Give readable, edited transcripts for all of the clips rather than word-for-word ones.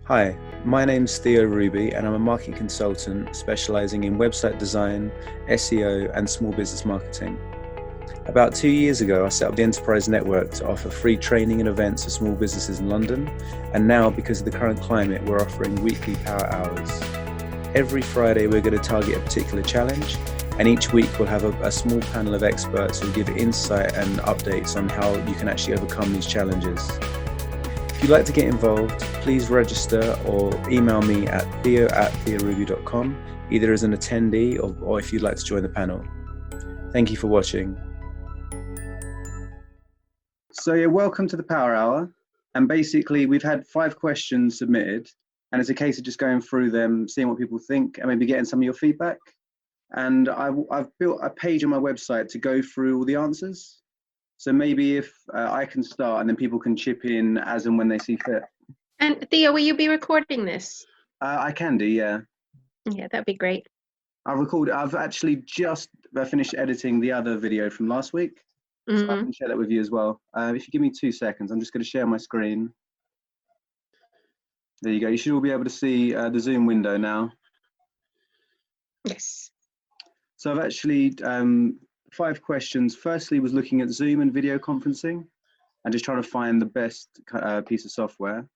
Hi, my name's Theo Ruby and I'm a marketing consultant specializing in website design, SEO and small business marketing. About 2 years ago, I set up the Enterprise Network to offer free training and events for small businesses in London, and now because of the current climate, we're offering weekly power hours. Every Friday we're going to target a particular challenge, and each week we'll have a small panel of experts who give insight and updates on how you can actually overcome these challenges. If you'd like to get involved, please register or email me at theo@theoruby.com, either as an attendee or if you'd like to join the panel. Thank you for watching. So yeah, welcome to the Power Hour. And basically we've had 5 questions submitted, and it's a case of just going through them, seeing what people think and maybe getting some of your feedback. And I've built a page on my website to go through all the answers. So maybe if I can start and then people can chip in as and when they see fit. And Theo, will you be recording this? I can do, yeah. Yeah, that'd be great. I've actually just finished editing the other video from last week. So I can share that with you as well. If you give me 2 seconds, I'm just going to share my screen. There you go. You should all be able to see the Zoom window now. Yes. So I've actually 5 questions. Firstly was looking at Zoom and video conferencing and just trying to find the best piece of software.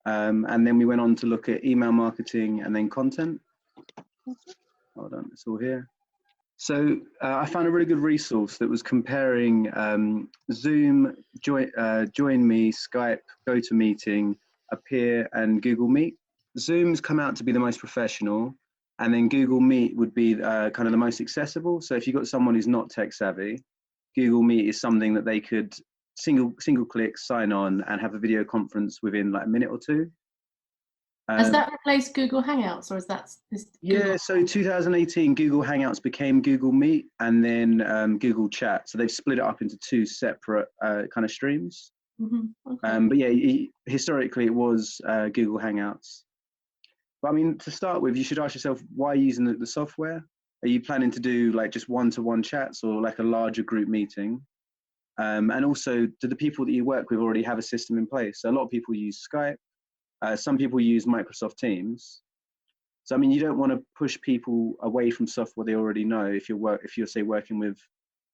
And then we went on to look at email marketing and then content. Hold on, it's all here. So I found a really good resource that was comparing Zoom, Join Me, Skype, GoToMeeting, Appear, and Google Meet. Zoom's come out to be the most professional, and then Google Meet would be kind of the most accessible. So if you've got someone who's not tech savvy, Google Meet is something that they could single click, sign on, and have a video conference within like a minute or two. Has that replaced Google Hangouts, or is that? Yeah, so 2018, Google Hangouts became Google Meet and then Google Chat. So they've split it up into 2 separate kind of streams. Okay. But yeah, historically it was Google Hangouts. But I mean, to start with, you should ask yourself, why are you using the software? Are you planning to do like just one-to-one chats or like a larger group meeting? And also, do the people that you work with already have a system in place? So a lot of people use Skype. Some people use Microsoft Teams. So I mean, you don't want to push people away from software they already know if you're say working with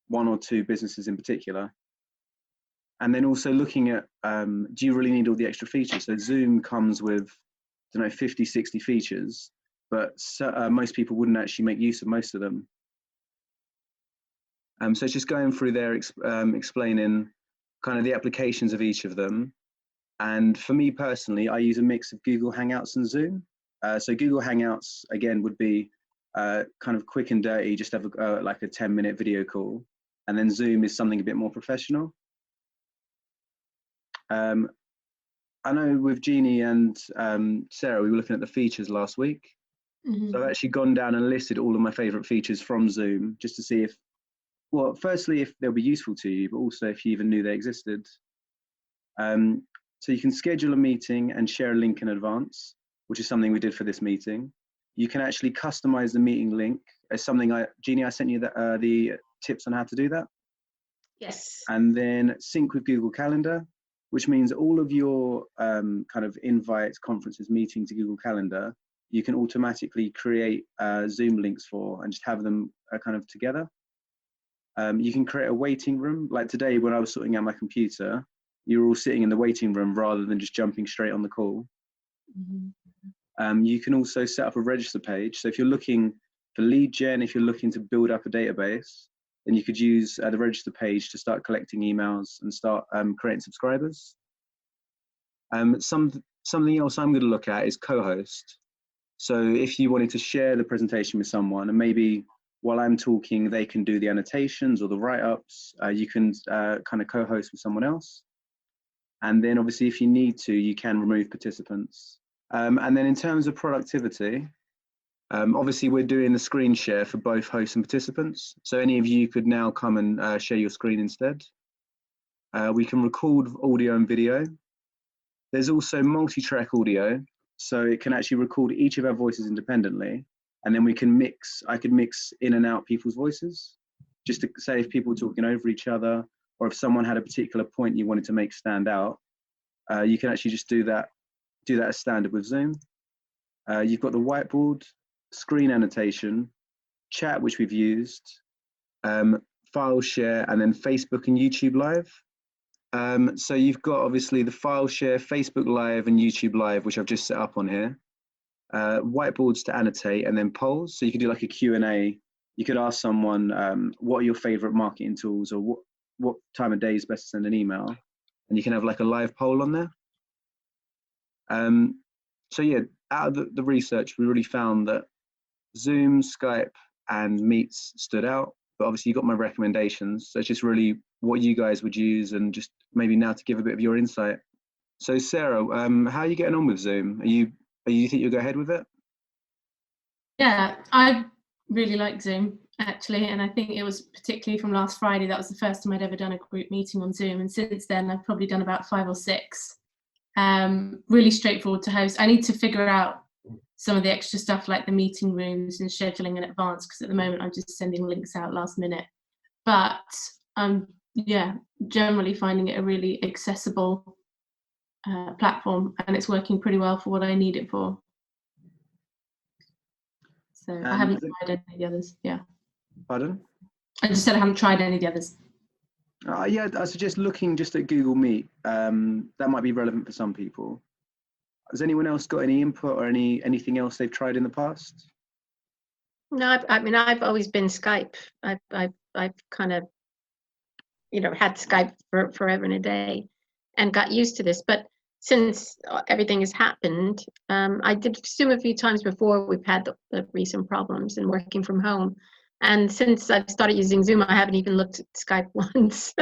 1 or 2 businesses in particular. And then also looking at, do you really need all the extra features? So Zoom comes with, I don't know, 50, 60 features, but most people wouldn't actually make use of most of them. So it's just going through there, explaining kind of the applications of each of them. And for me personally, I use a mix of Google Hangouts and Zoom. So Google Hangouts, again, would be kind of quick and dirty, just have like a 10-minute video call. And then Zoom is something a bit more professional. I know with Jeannie and Sarah, we were looking at the features last week. So I've actually gone down and listed all of my favorite features from Zoom just to see if, well, firstly, if they'll be useful to you, but also if you even knew they existed. So you can schedule a meeting and share a link in advance, which is something we did for this meeting. You can actually customize the meeting link as something Jeannie, I sent you the tips on how to do that. Yes. And then sync with Google Calendar, which means all of your kind of invites, conferences, meetings to Google Calendar, you can automatically create Zoom links for and just have them kind of together. You can create a waiting room. Like today, when I was sorting out my computer, you were all sitting in the waiting room rather than just jumping straight on the call. You can also set up a register page. So if you're looking for lead gen, if you're looking to build up a database, then you could use the register page to start collecting emails and start creating subscribers. Something else I'm going to look at is co-host. So if you wanted to share the presentation with someone, and maybe while I'm talking, they can do the annotations or the write-ups, you can kind of co-host with someone else. And then obviously, if you need to, you can remove participants. And then in terms of productivity, obviously we're doing the screen share for both hosts and participants. So any of you could now come and share your screen instead. We can record audio and video. There's also multi-track audio. So it can actually record each of our voices independently. And then we can I could mix in and out people's voices. Just to say if people were talking over each other, or if someone had a particular point you wanted to make stand out, you can actually just do that do that as standard with Zoom. You've got the whiteboard, screen annotation, chat, which we've used, file share, and then Facebook and YouTube Live. So you've got obviously the file share, Facebook Live and YouTube Live, which I've just set up on here. Whiteboards to annotate, and then polls. So you could do like a Q&A. You could ask someone, what are your favorite marketing tools, or what time of day is best to send an email? And you can have like a live poll on there. So yeah, out of the research, we really found that Zoom, Skype, and Meets stood out. But obviously you got my recommendations. So it's just really what you guys would use, and just maybe now to give a bit of your insight. So Sarah, how are you getting on with Zoom? You think you'll go ahead with it? Yeah, I really like Zoom actually, and I think it was particularly from last Friday, that was the first time I'd ever done a group meeting on Zoom, and since then I've probably done about 5 or 6. Really straightforward to host. I need to figure out some of the extra stuff like the meeting rooms and scheduling in advance, because at the moment I'm just sending links out last minute. But yeah, generally finding it a really accessible platform, and it's working pretty well for what I need it for. So I haven't tried any of the others. Yeah. Pardon? I just said I haven't tried any of the others. Yeah, I suggest looking just at Google Meet. That might be relevant for some people. Has anyone else got any input or anything else they've tried in the past? No, I mean, I've always been Skype. I've kind of, had Skype for forever and a day, and got used to this. But since everything has happened, I did Zoom a few times before we've had the recent problems and working from home. And since I've started using Zoom, I haven't even looked at Skype once.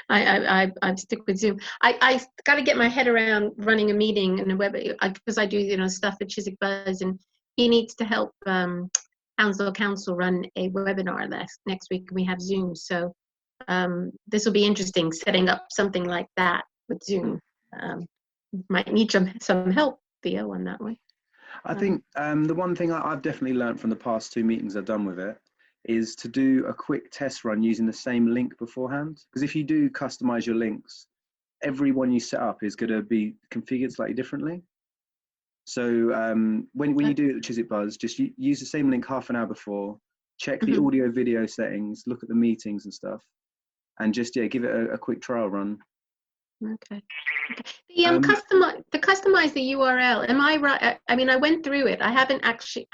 I'm stick with Zoom. I got to get my head around running a meeting and a web, because I do stuff at Chiswick Buzz, and he needs to help Hounslow Council run a webinar next week. We have Zoom, so this will be interesting, setting up something like that with Zoom. Might need some help, Theo, on that one. I think the one thing I've definitely learned from the past 2 meetings I've done with it is to do a quick test run using the same link beforehand. Because if you do customize your links, every one you set up is going to be configured slightly differently. So when you do it at Chiswick Buzz, just use the same link half an hour before, check the audio video settings, look at the meetings and stuff, and just give it a quick trial run. Okay. The customize the URL. Am I right? I mean, I went through it. I haven't actually.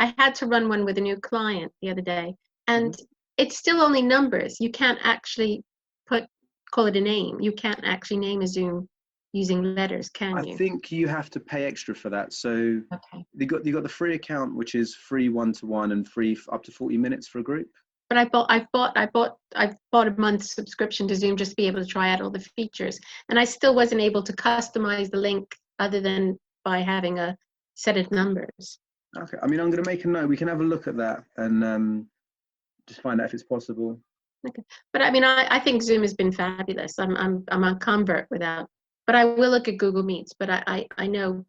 I had to run one with a new client the other day, and it's still only numbers. You can't actually call it a name. You can't actually name a Zoom using letters, can you? I think you have to pay extra for that. So you got the free account, which is free 1-to-1 and free up to 40 minutes for a group. But I bought a month's subscription to Zoom just to be able to try out all the features, and I still wasn't able to customize the link other than by having a set of numbers. Okay, I mean, I'm going to make a note. We can have a look at that and just find out if it's possible. Okay, but I mean, I think Zoom has been fabulous. I'm a convert without, but I will look at Google Meets. But I know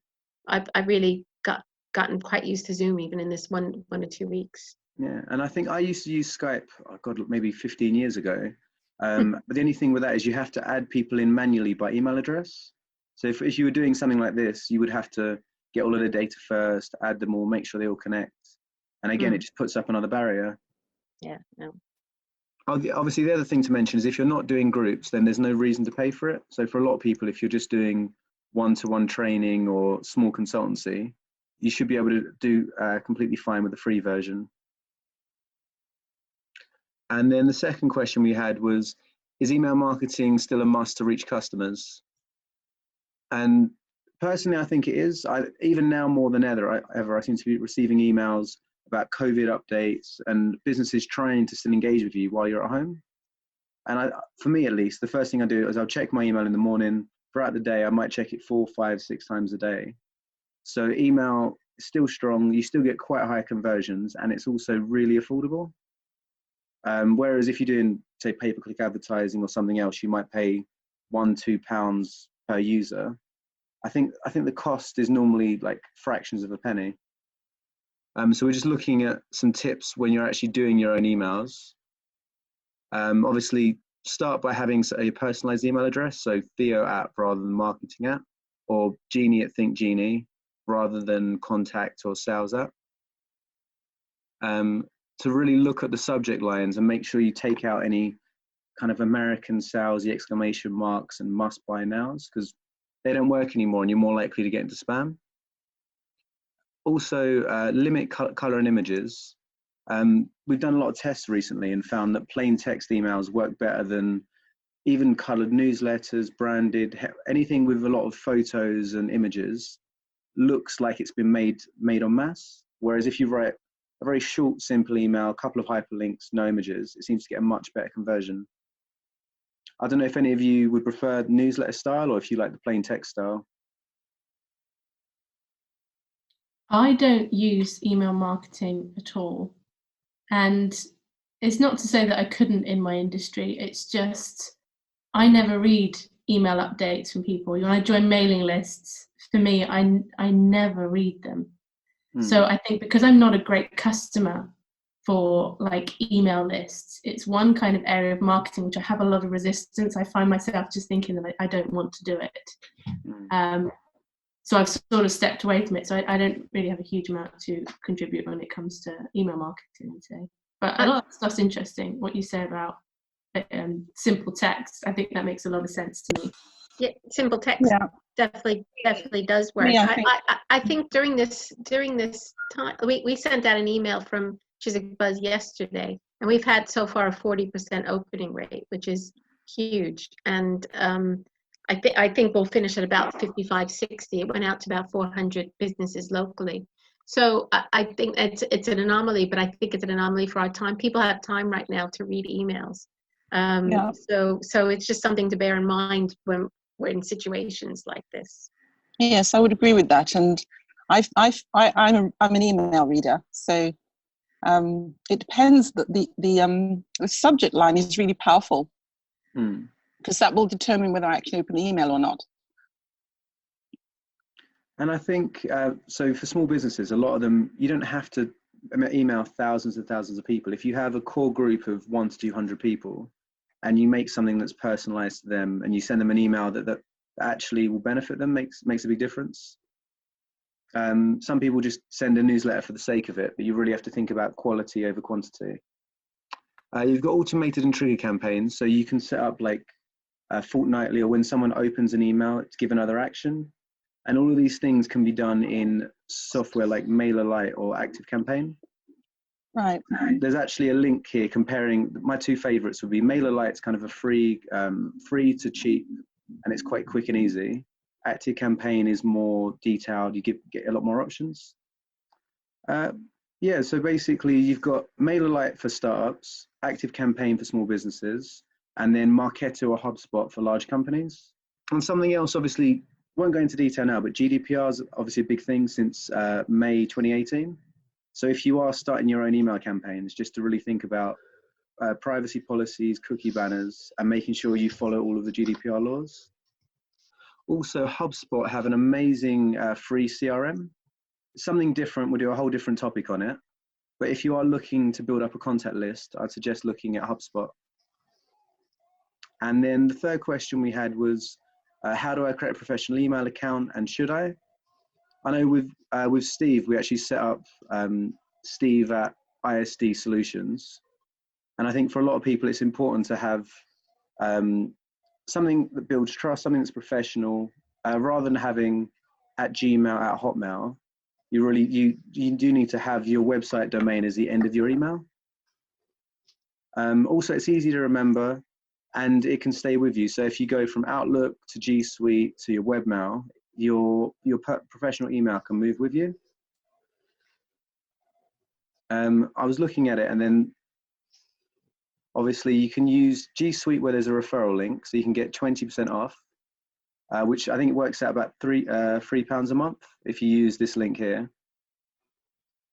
I've really gotten quite used to Zoom even in this one or 2 weeks. Yeah, and I think I used to use Skype, oh God, maybe 15 years ago. But the only thing with that is you have to add people in manually by email address. So if you were doing something like this, you would have to get all of the data first, add them all, make sure they all connect. And again, it just puts up another barrier. Yeah, no. Obviously, the other thing to mention is if you're not doing groups, then there's no reason to pay for it. So for a lot of people, if you're just doing one-to-one training or small consultancy, you should be able to do completely fine with the free version. And then the second question we had was, is email marketing still a must to reach customers? And personally, I think it is. Even now more than ever, I seem to be receiving emails about COVID updates and businesses trying to still engage with you while you're at home. And for me, at least, the first thing I do is I'll check my email in the morning. Throughout the day, I might check it 4, 5, 6 times a day. So email is still strong. You still get quite high conversions, and it's also really affordable. Whereas if you're doing, say, pay-per-click advertising or something else, you might pay £1-2 per user. I think the cost is normally like fractions of a penny. So we're just looking at some tips when you're actually doing your own emails. Obviously, start by having a personalized email address, so Theo @ rather than marketing @ or Genie at Think Genie rather than contact or sales at. To really look at the subject lines and make sure you take out any kind of American salesy exclamation marks and must buy nows, because they don't work anymore and you're more likely to get into spam. Also, limit color and images. We've done a lot of tests recently and found that plain text emails work better than even colored newsletters, branded, anything with a lot of photos and images looks like it's been made en masse. Whereas if you write a very short, simple email, a couple of hyperlinks, no images, it seems to get a much better conversion. I don't know if any of you would prefer newsletter style or if you like the plain text style. I don't use email marketing at all. And it's not to say that I couldn't in my industry. It's just, I never read email updates from people. When I join mailing lists, for me, I never read them. So I think because I'm not a great customer for like email lists, it's one kind of area of marketing which I have a lot of resistance. I find myself just thinking that I don't want to do it. So I've sort of stepped away from it. So I don't really have a huge amount to contribute when it comes to email marketing, I'd say. But a lot of stuff's interesting. What you say about simple text, I think that makes a lot of sense to me. Yeah, simple text definitely does work. I think during this time, we sent out an email from Chiswick Buzz yesterday, and we've had so far a 40% opening rate, which is huge. And I think we'll finish at about 55, 60. It went out to about 400 businesses locally. So I think it's an anomaly, but I think it's an anomaly for our time. People have time right now to read emails. So it's just something to bear in mind when we're in situations like this. Yes, I would agree with that. And I'm an email reader, so it depends. That the subject line is really powerful, because that will determine whether I actually open the email or not. And I think so for small businesses, a lot of them, you don't have to email thousands and thousands of people. If you have a core group of 100 to 200 people, and you make something that's personalized to them and you send them an email that actually will benefit them, makes a big difference. Some people just send a newsletter for the sake of it, but you really have to think about quality over quantity. You've got automated and trigger campaigns, so you can set up like fortnightly, or when someone opens an email to give another action. And all of these things can be done in software like MailerLite or ActiveCampaign. Right. There's actually a link here comparing. My two favorites would be MailerLite's kind of a free to cheap, and it's quite quick and easy. ActiveCampaign is more detailed. You get a lot more options. So basically you've got MailerLite for startups, ActiveCampaign for small businesses, and then Marketo or HubSpot for large companies. And something else, obviously, won't go into detail now, but GDPR is obviously a big thing since May 2018. So if you are starting your own email campaigns, just to really think about privacy policies, cookie banners, and making sure you follow all of the GDPR laws. Also, HubSpot have an amazing free CRM. Something different, we'll do a whole different topic on it. But if you are looking to build up a contact list, I'd suggest looking at HubSpot. And then the third question we had was, how do I create a professional email account, and should I? I know with Steve, we actually set up Steve at ISD Solutions. And I think for a lot of people, it's important to have something that builds trust, something that's professional, rather than having at Gmail, at Hotmail. You do need to have your website domain as the end of your email. Also, it's easy to remember, and it can stay with you. So if you go from Outlook to G Suite to your webmail, your professional email can move with you. I was looking at it, and then obviously you can use G Suite where there's a referral link, so you can get 20% off, which I think works out about £3 a month if you use this link here.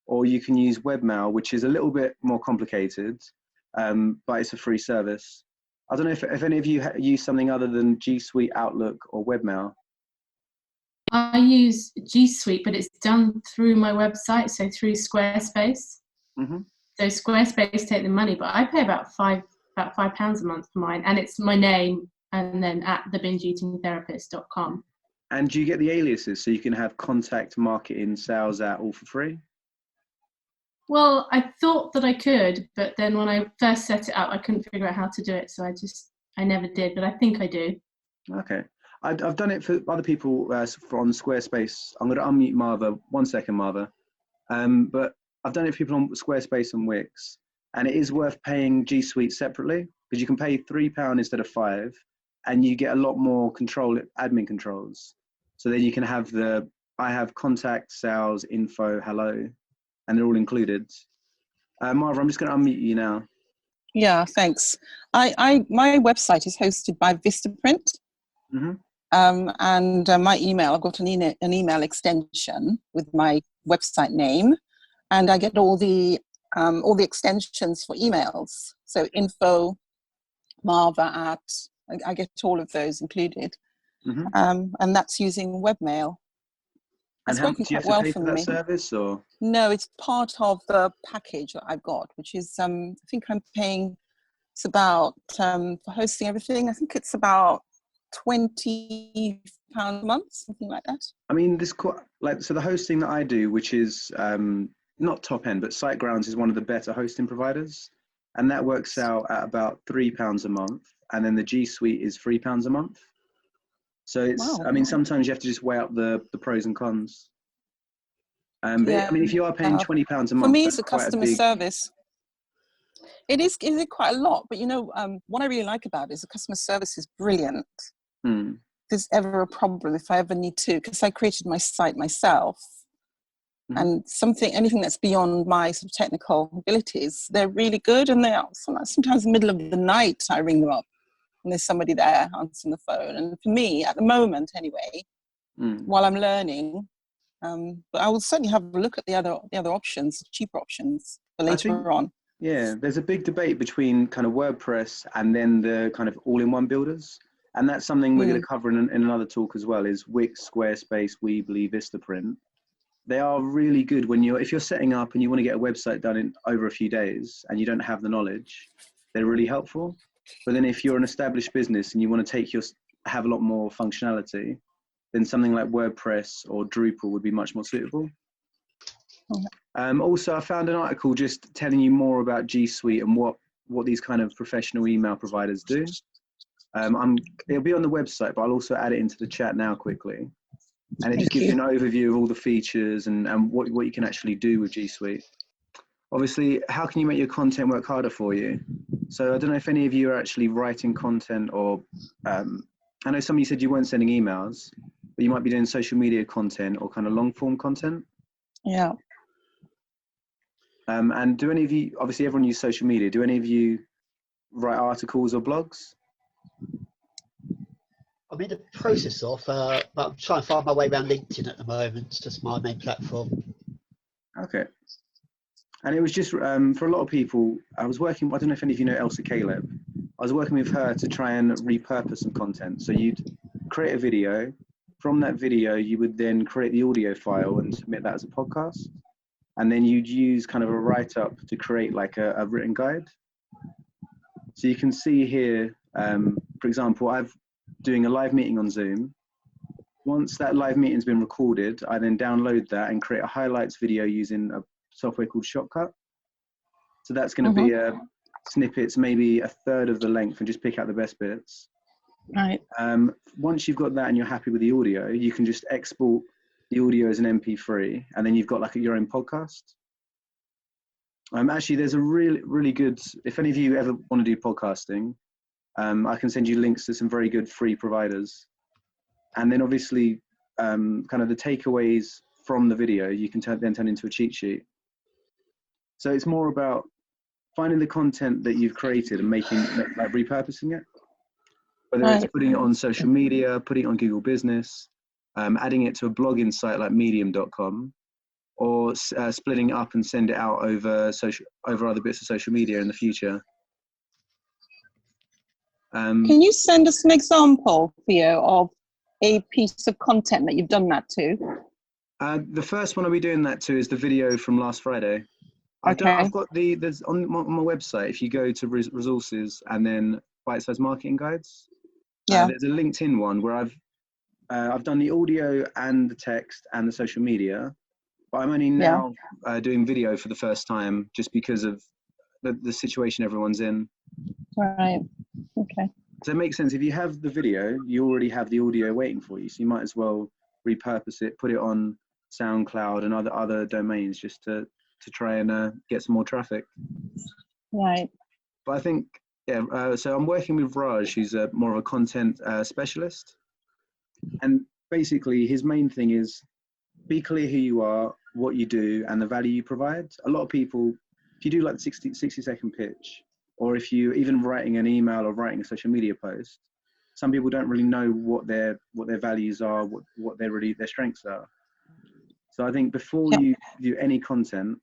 Or you can use webmail, which is a little bit more complicated, but it's a free service. I don't know if any of you use something other than G Suite, Outlook, or webmail. I use G Suite, but it's done through my website, so through Squarespace. Mm-hmm. So Squarespace take the money, but I pay about £5 a month for mine, and it's my name and then at thebingeeatingtherapist.com. And do you get the aliases so you can have contact, marketing, sales at all for free? Well, I thought that I could, but then when I first set it up, I couldn't figure out how to do it. So I never did, but I think I do. Okay. I've done it for other people on Squarespace. I'm going to unmute Marva. 1 second, Marva. But I've done it for people on Squarespace and Wix. And it is worth paying G Suite separately because you can pay £3 instead of £5, and you get a lot more admin controls. So then you can have I have contact, sales, info, hello, and they're all included. Marva, I'm just going to unmute you now. Yeah, thanks. My website is hosted by Vistaprint. Mm-hmm. And my email, I've got an email extension with my website name, and I get all the extensions for emails. So info, Marva at, I get all of those included. Mm-hmm. And that's using webmail. And It's how working do you quite have to well pay for for that me. service, or? No, it's part of the package that I've got, which is I think I'm paying. It's about for hosting everything. I think it's about £20 a month, something like that. I mean, so the hosting that I do, which is not top end, but SiteGrounds is one of the better hosting providers, and that works out at about £3 a month, and then the G Suite is £3 a month. So it's, Wow. I mean, sometimes you have to just weigh up the pros and cons. But Yeah. I mean, if you are paying £20 a month, for me, that's it's a quite customer service. It is quite a lot, but what I really like about it is the customer service is brilliant. Hmm. If there's ever a problem, if I ever need to, because I created my site myself, Mm-hmm. and anything that's beyond my sort of technical abilities, they're really good. And they are sometimes in the middle of the night, I ring them up and there's somebody there answering the phone. And for me, at the moment anyway, while I'm learning, but I will certainly have a look at the other options, cheaper options for later on. Yeah, there's a big debate between kind of WordPress and then the kind of all-in-one builders. And that's something we're going to cover in another talk as well, is Wix, Squarespace, Weebly, Vistaprint. They are really good if you're setting up and you want to get a website done in over a few days and you don't have the knowledge, they're really helpful. But then if you're an established business and you want to have a lot more functionality, then something like WordPress or Drupal would be much more suitable. Also, I found an article just telling you more about G Suite and what these kind of professional email providers do. It'll be on the website, but I'll also add it into the chat now quickly. And it just gives you an overview of all the features and what you can actually do with G Suite. Obviously, how can you make your content work harder for you? So I don't know if any of you are actually writing content, or I know some of you said you weren't sending emails, but you might be doing social media content or kind of long form content. Yeah. And do any of you, obviously everyone uses social media, do any of you write articles or blogs? I'm in the process of, but I'm trying to find my way around LinkedIn at the moment. It's just my main platform. Okay. And it was just, for a lot of people, I don't know if any of you know Elsa Caleb. I was working with her to try and repurpose some content. So you'd create a video. From that video, you would then create the audio file and submit that as a podcast. And then you'd use kind of a write-up to create like a written guide. So you can see here, for example, I'm doing a live meeting on Zoom. Once that live meeting's been recorded, I then download that and create a highlights video using a software called Shotcut. So that's going to be snippets, maybe a third of the length, and just pick out the best bits. Right. Once you've got that and you're happy with the audio, you can just export the audio as an MP3, and then you've got like your own podcast. Actually, there's a really, really good, if any of you ever want to do podcasting, I can send you links to some very good free providers. And then obviously, kind of the takeaways from the video, you can then turn into a cheat sheet. So it's more about finding the content that you've created and repurposing it. Whether it's putting it on social media, putting it on Google Business, adding it to a blogging site like medium.com, or splitting it up and send it out over other bits of social media in the future. Can you send us an example, Theo, of a piece of content that you've done that to? The first one I'll be doing that to is the video from last Friday. I've got there's on my website, if you go to resources and then bite-sized marketing guides, there's a LinkedIn one where I've I've done the audio and the text and the social media, but I'm only now doing video for the first time, just because of the situation everyone's in. Right. Okay. So it makes sense. If you have the video, you already have the audio waiting for you. So you might as well repurpose it, put it on SoundCloud and other domains, just to try and get some more traffic. Right. But I think, yeah, so I'm working with Raj, who's more of a content specialist. And basically his main thing is be clear who you are, what you do, and the value you provide. A lot of people, if you do like the 60-second pitch, or if you even writing an email or writing a social media post, some people don't really know what their values are, what their strengths are. So I think before you do any content,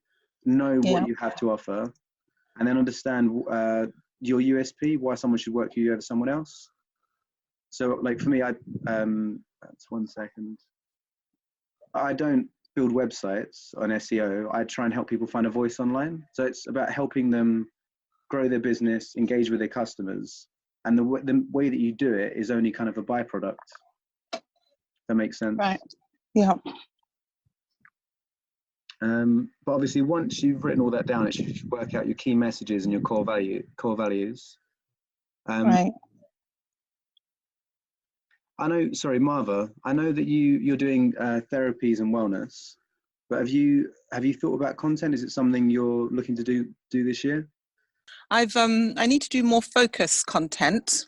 know what you have to offer, and then understand your USP, why someone should work for you over someone else. So like for me, that's 1 second. I don't build websites on SEO. I try and help people find a voice online. So it's about helping them grow their business, engage with their customers. And the way that you do it is only kind of a byproduct. That makes sense. Right. Yeah. But obviously, once you've written all that down, it should work out your key messages and your core values. Right. I know, sorry, Marva, I know that you're doing therapies and wellness, but have you thought about content? Is it something you're looking to do this year? I need to do more focused content.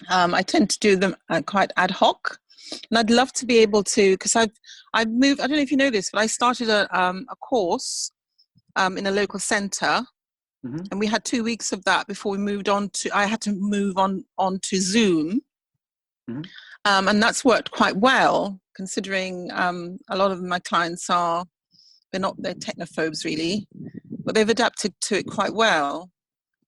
I tend to do them quite ad hoc, and I'd love to be able to, because I've moved. I don't know if you know this, but I started a course in a local centre, and we had 2 weeks of that before we moved on to. I had to move on to Zoom, and that's worked quite well, considering a lot of my clients they're technophobes really, but they've adapted to it quite well.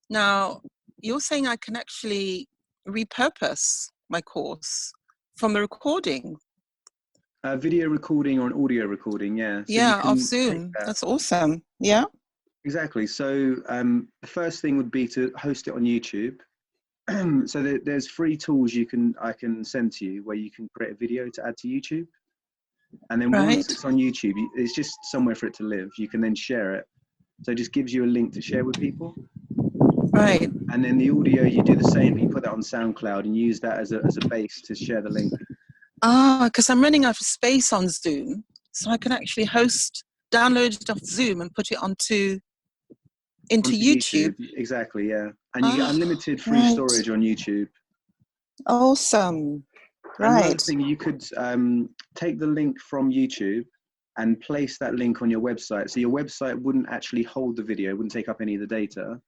Now, you're saying I can actually repurpose my course from a recording? Video recording or an audio recording, yeah. So yeah, of Zoom. That's awesome. Yeah. Exactly. So the first thing would be to host it on YouTube. So there's free tools I can send to you where you can create a video to add to YouTube. And then once it's on YouTube, it's just somewhere for it to live. You can then share it. So it just gives you a link to share with people. Right. And then the audio, you do the same. You put that on SoundCloud and use that as a base to share the link. Because I'm running out of space on Zoom, so I can actually download it off Zoom and put it onto YouTube. Exactly, yeah. And you get unlimited free storage on YouTube. Awesome. And another thing, you could take the link from YouTube and place that link on your website. So your website wouldn't actually hold the video, wouldn't take up any of the data.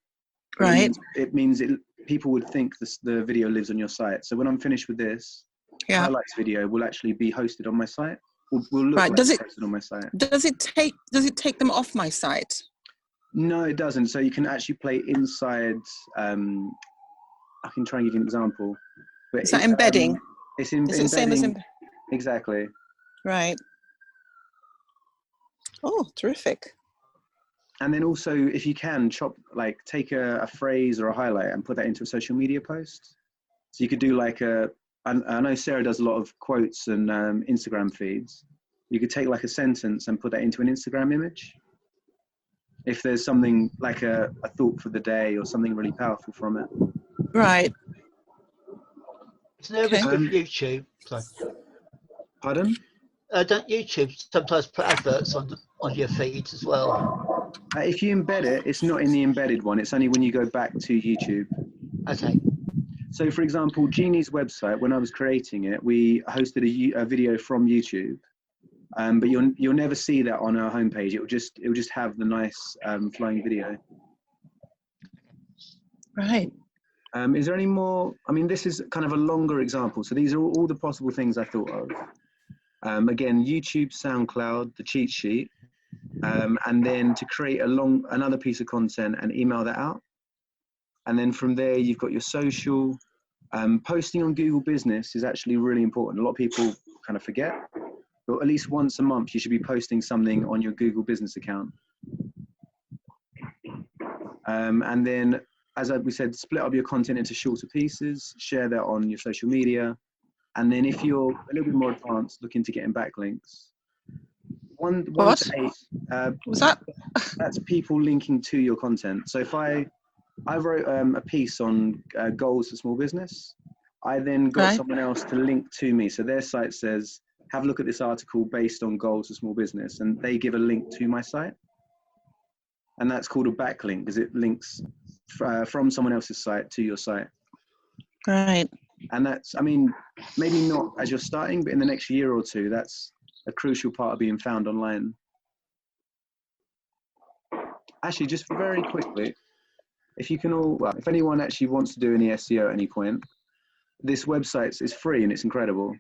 Right. It means people would think the video lives on your site. So when I'm finished with this, highlights video will actually be hosted on my site. Will look like it's hosted on my site. Does it take them off my site? No, it doesn't. So you can actually play inside. I can try and give you an example. But is that embedding? Is it the same as embedding? Exactly. Right. Oh, terrific. And then also, if you can, take a phrase or a highlight and put that into a social media post. So you could do I know Sarah does a lot of quotes and Instagram feeds. You could take a sentence and put that into an Instagram image. If there's something like a thought for the day or something really powerful from it. Right. It's no risk with YouTube. Sorry. Pardon? Don't YouTube sometimes put adverts on your feeds as well? If you embed it, it's not in the embedded one. It's only when you go back to YouTube. Okay. So, for example, Jeannie's website, when I was creating it, we hosted a video from YouTube, but you'll never see that on our homepage. It will just have the nice flowing video. Right. Is there any more? I mean, this is kind of a longer example. So these are all the possible things I thought of. Again, YouTube, SoundCloud, the cheat sheet, and then to create another piece of content and email that out. And then from there, you've got your social. Posting on Google Business is actually really important. A lot of people kind of forget, but at least once a month, you should be posting something on your Google Business account. And then, as we said, split up your content into shorter pieces, share that on your social media, And then if you're a little bit more advanced, looking to getting backlinks, one What? to 8, Was that? that's people linking to your content. So if I wrote a piece on goals for small business, I then got Right. someone else to link to me. So their site says, have a look at this article based on goals for small business, and they give a link to my site. And that's called a backlink because it links from someone else's site to your site. Right. And that's, I mean, maybe not as you're starting, but in the next year or two, that's a crucial part of being found online. Actually, just very quickly, if you can all, well, if anyone actually wants to do any SEO at any point, this website is free and it's incredible.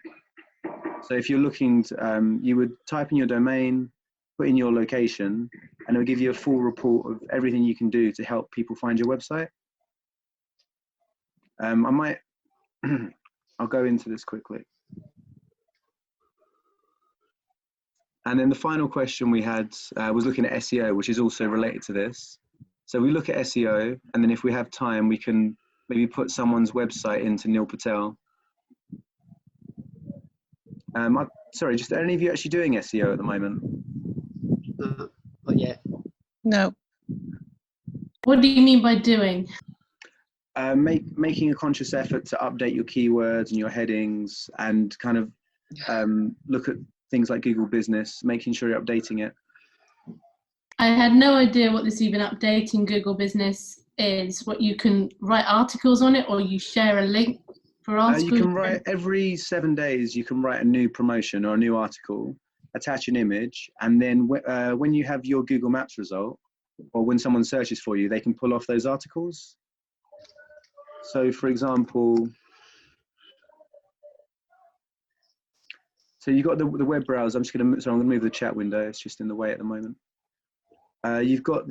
So if you're looking to, you would type in your domain, put in your location, and it'll give you a full report of everything you can do to help people find your website. I might, I'll go into this quickly. And then the final question we had was looking at SEO, which is also related to this. So we look at SEO, and then if we have time, we can maybe put someone's website into Neil Patel. Sorry, just are any of you actually doing SEO at the moment? But yeah, No. What do you mean by doing? Making a conscious effort to update your keywords and your headings, and kind of look at things like Google Business, making sure you're updating it. I had no idea what this even updating Google Business is. What, you can write articles on it, or you share a link for articles? You can write every 7 days, you can write a new promotion or a new article, attach an image, and then when you have your Google Maps result, or when someone searches for you, they can pull off those articles. So for example, so you've got the web browser. I'm going to move the chat window. It's just in the way at the moment. You've got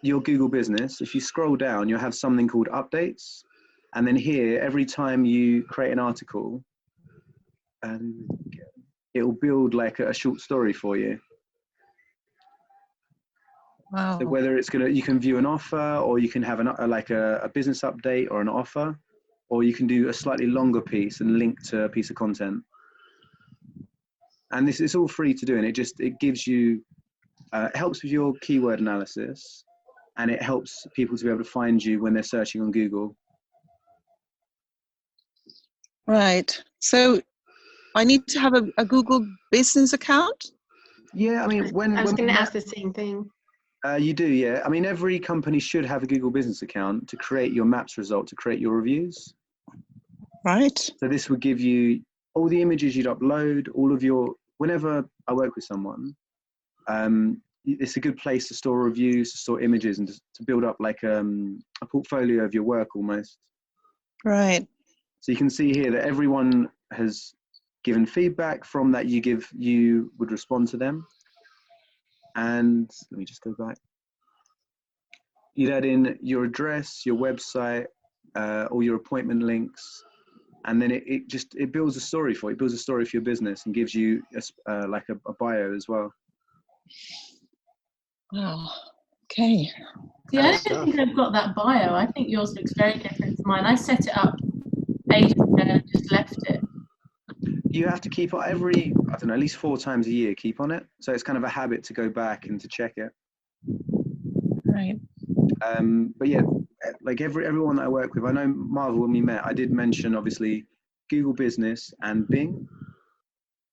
your Google Business. If you scroll down, you'll have something called updates. And then here, every time you create an article, it will build like a short story for you. Wow. So whether it's you can view an offer, or you can have a business update or an offer, or you can do a slightly longer piece and link to a piece of content. And this is all free to do, and it gives you, it helps with your keyword analysis, and it helps people to be able to find you when they're searching on Google. Right. So I need to have a Google Business account? Yeah, I mean, I was going to ask the same thing. You do, yeah. I mean, every company should have a Google Business account to create your maps result, to create your reviews. Right. So this would give you all the images you'd upload, all of your, whenever I work with someone, it's a good place to store reviews, to store images, and to build up like a portfolio of your work almost. Right. So you can see here that everyone has given feedback from that you would respond to them. And let me just go back. You'd add in your address, your website, all your appointment links, and then it builds a story for you. It builds a story for your business and gives you like a bio as well. Wow. Okay. See, I don't think I've got that bio. I think yours looks very different to mine. I set it up ages ago and just left it. You have to keep on I don't know, at least 4 times a year, keep on it. So it's kind of a habit to go back and to check it. Right. But yeah, like everyone that I work with, I know Marvel, when we met, I did mention obviously Google Business and Bing,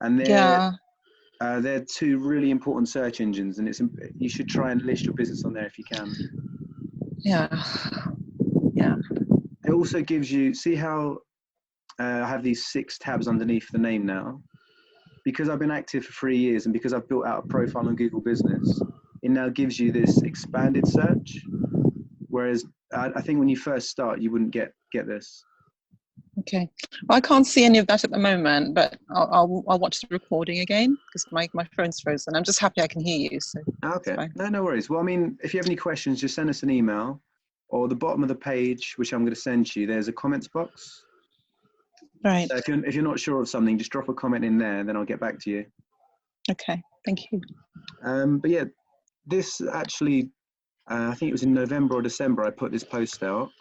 and they're 2 really important search engines, and you should try and list your business on there if you can. Yeah. Yeah. It also gives you, see how I have these 6 tabs underneath the name now? Because I've been active for 3 years, and because I've built out a profile on Google Business, it now gives you this expanded search. Whereas I think when you first start, you wouldn't get this. Okay. Well, I can't see any of that at the moment, but I'll watch the recording again because my phone's frozen. I'm just happy I can hear you. So okay. No worries. Well, I mean, if you have any questions, just send us an email, or the bottom of the page, which I'm going to send you, there's a comments box. Right. So if you're not sure of something, just drop a comment in there, and then I'll get back to you. Okay. Thank you. But yeah, this actually, I think it was in November or December, I put this post out,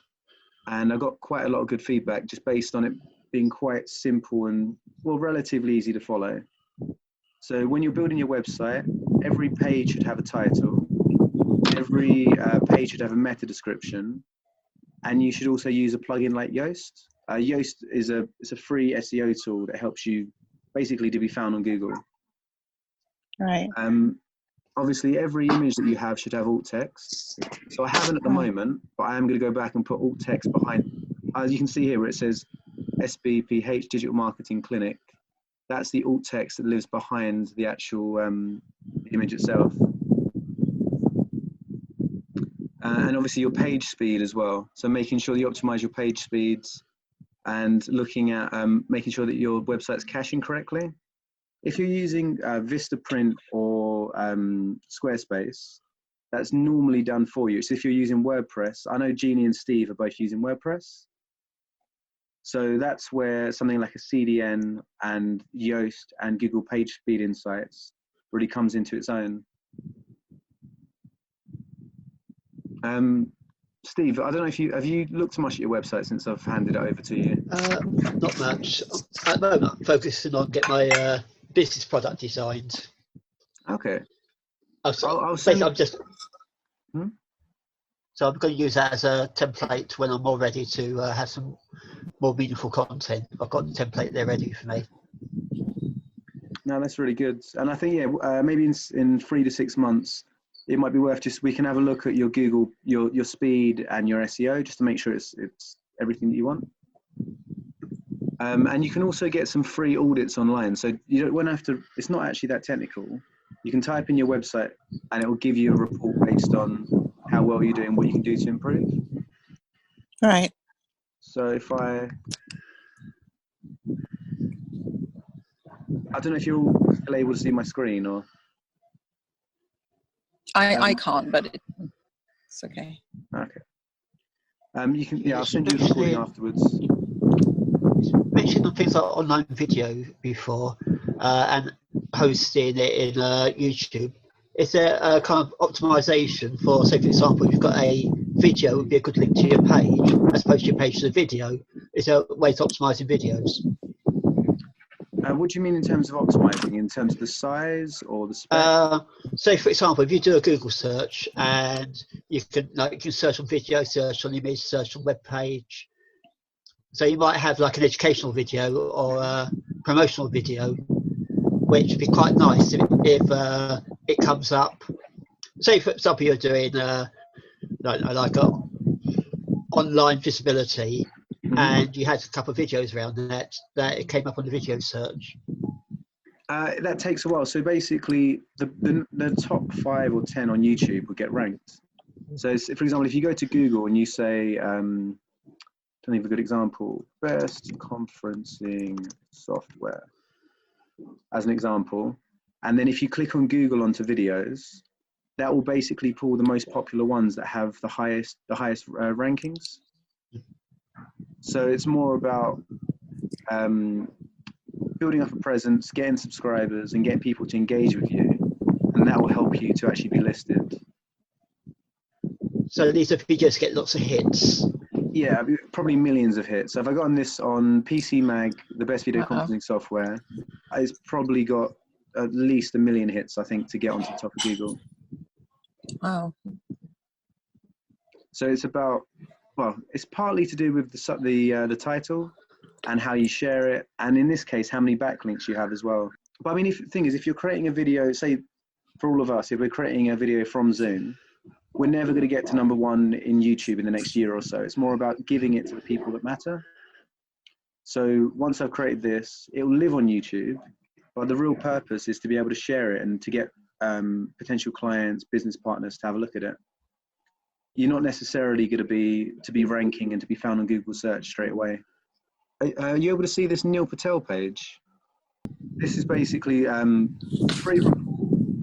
and I got quite a lot of good feedback just based on it being quite simple and, well, relatively easy to follow. So when you're building your website, every page should have a title, every page should have a meta description, and you should also use a plugin like Yoast. Yoast is a free SEO tool that helps you basically to be found on Google. Right. Obviously, every image that you have should have alt text. So I haven't at the moment, but I am going to go back and put alt text behind. As you can see here where it says SBPH Digital Marketing Clinic, that's the alt text that lives behind the actual image itself. And obviously your page speed as well. So making sure you optimize your page speeds and looking at making sure that your website's caching correctly. If you're using Vistaprint or Squarespace, that's normally done for you. So if you're using WordPress, I know Jeannie and Steve are both using WordPress. So that's where something like a CDN and Yoast and Google Page Speed Insights really comes into its own. Steve, I don't know if have you looked much at your website since I've handed it over to you? Not much. At the moment, I'm focusing on getting my business product designed. Okay. I'll send... I'm just. So I'm going to use that as a template when I'm more ready to have some more meaningful content. I've got the template there ready for me. No, that's really good. And I think, yeah, maybe in 3 to 6 months, it might be worth we can have a look at your Google, your speed and your SEO, just to make sure it's everything that you want. And you can also get some free audits online. So you won't have to, it's not actually that technical. You can type in your website and it will give you a report based on how well you're doing, what you can do to improve. Right. So if I don't know if you're still able to see my screen or. I can't, but it's okay. Okay. You can, yeah, I'll send you the recording afterwards. You mentioned things like online video before and hosting it in YouTube. Is there a kind of optimization for, say, for example, you've got a video, would be a good link to your page, as opposed to your page to the video? Is there a way to optimizing videos? What do you mean in terms of optimizing? In terms of the size or the spec? Say, for example, if you do a Google search and you can search on video, search on image, search on web page. So you might have like an educational video or a promotional video, which would be quite nice if it comes up. Say, for example, you're doing like a online visibility, and you had a couple of videos around that it came up on the video search. That takes a while. So basically, the top 5 or 10 on YouTube would get ranked. So, for example, if you go to Google and you say, don't have a good example, best conferencing software, as an example, and then if you click on Google onto videos, that will basically pull the most popular ones that have the highest rankings. So it's more about building up a presence, getting subscribers, and getting people to engage with you, and that will help you to actually be listed. So these are videos get lots of hits. Yeah, probably millions of hits. So if I got on this on PC Mag, the best video conferencing software, it's probably got at least 1 million hits, I think, to get onto the top of Google. Wow. So it's about, well, it's partly to do with the title and how you share it, and in this case, how many backlinks you have as well. But I mean, the thing is, if you're creating a video, say, for all of us, if we're creating a video from Zoom, we're never going to get to #1 in YouTube in the next year or so. It's more about giving it to the people that matter. So once I've created this, it will live on YouTube, but the real purpose is to be able to share it and to get potential clients, business partners to have a look at it. You're not necessarily going to be ranking and to be found on Google search straight away. Are you able to see this Neil Patel page? This is basically a free report,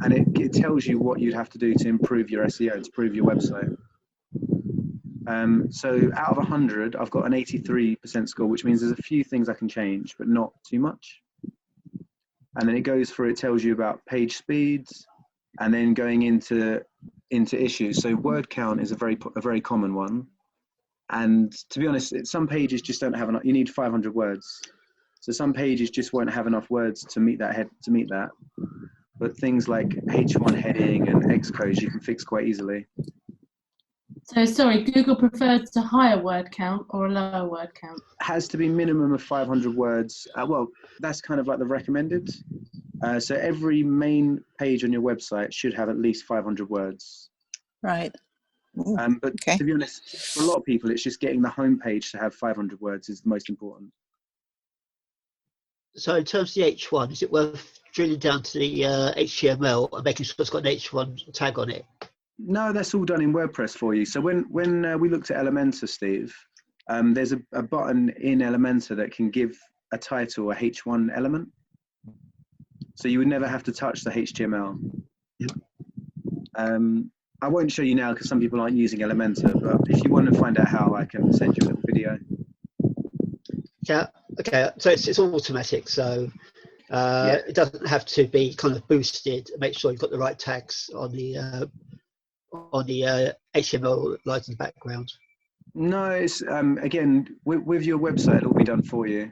and it tells you what you'd have to do to improve your SEO, to improve your website. So out of 100, I've got an 83% score, which means there's a few things I can change, but not too much. And then it goes through, it tells you about page speeds, and then going into issues. So word count is a very common one. And to be honest, some pages just don't have enough. You need 500 words. So some pages just won't have enough words to meet that. But things like H1 heading and Xcode you can fix quite easily. So sorry, Google prefers a higher word count or a lower word count? Has to be minimum of 500 words. Well, that's kind of like the recommended. So every main page on your website should have at least 500 words. Right. Ooh, But okay. to be honest, for a lot of people, it's just getting the home page to have 500 words is the most important. So in terms of the H1, is it worth drilling down to the HTML and making sure it's got an H1 tag on it? No, that's all done in WordPress for you. So when we looked at Elementor, Steve, there's a button in Elementor that can give a title a H1 element. So you would never have to touch the HTML. I won't show you now because some people aren't using Elementor, but if you want to find out how, I can send you a little video. Yeah, okay, so it's all automatic, so it doesn't have to be kind of boosted. Make sure you've got the right tags on the HTML lines in the background. No, it's again with your website, it'll be done for you.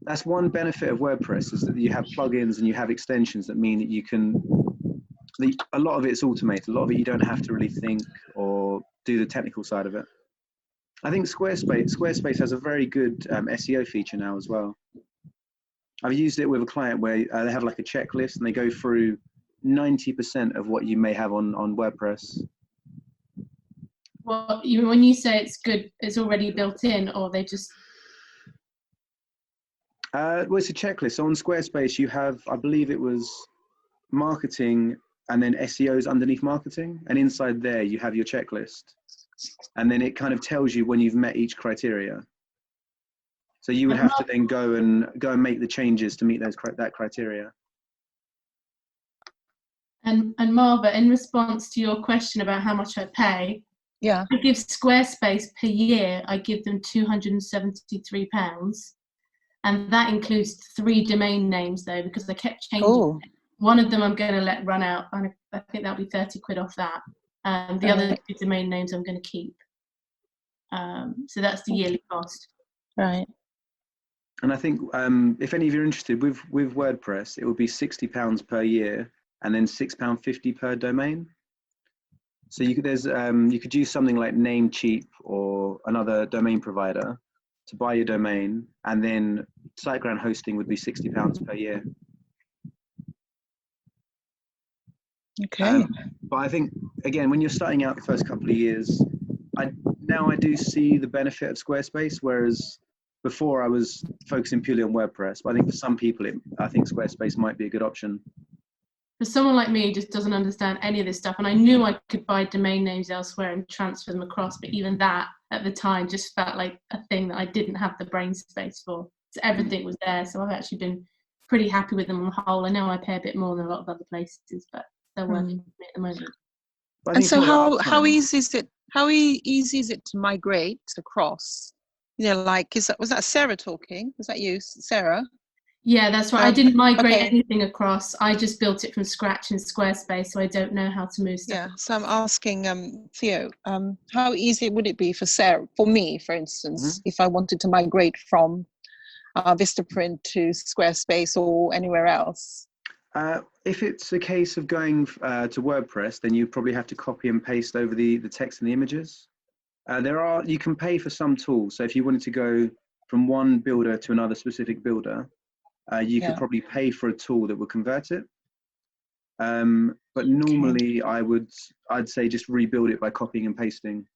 That's one benefit of WordPress, is that you have plugins and you have extensions that mean that you can. A lot of it's automated. A lot of it you don't have to really think or do the technical side of it. I think Squarespace has a very good SEO feature now as well. I've used it with a client where they have like a checklist and they go through 90% of what you may have on WordPress. Well, when you say it's good, it's already built in, or they just... Well, it's a checklist. So on Squarespace, you have, I believe it was marketing and then SEO is underneath marketing. And inside there, you have your checklist. And then it kind of tells you when you've met each criteria. So you would have to then go and make the changes to meet that criteria. And Marva, in response to your question about how much I pay, Yeah. I give Squarespace per year, I give them £273. And that includes 3 domain names though, because they kept changing. Oh. One of them I'm going to let run out, and I think that'll be 30 quid off that. The other 2 domain names I'm going to keep. So that's the yearly cost. Right. And I think if any of you are interested, with WordPress, it would be £60 per year and then £6.50 per domain. So you could use something like Namecheap or another domain provider to buy your domain, and then SiteGround hosting would be £60 per year. Okay. But I think, again, when you're starting out the first couple of years, I do see the benefit of Squarespace, whereas before I was focusing purely on WordPress. But I think for some people, I think Squarespace might be a good option. For someone like me who just doesn't understand any of this stuff, and I knew I could buy domain names elsewhere and transfer them across, but even that at the time just felt like a thing that I didn't have the brain space for. So everything was there. So I've actually been pretty happy with them on the whole. I know I pay a bit more than a lot of other places, but they're working for me at the moment. And so how easy is it? How easy is it to migrate across? You know, like was that Sarah talking? Was that you, Sarah? Yeah, that's right. I didn't migrate okay. anything across. I just built it from scratch in Squarespace, so I don't know how to move stuff. Yeah. So I'm asking Theo, how easy would it be for Sarah, for me, for instance, if I wanted to migrate from Vistaprint to Squarespace or anywhere else? If it's a case of going to WordPress, then you probably have to copy and paste over the text and the images. You can pay for some tools. So if you wanted to go from one builder to another specific builder, you could probably pay for a tool that would convert it. But normally I'd say just rebuild it by copying and pasting.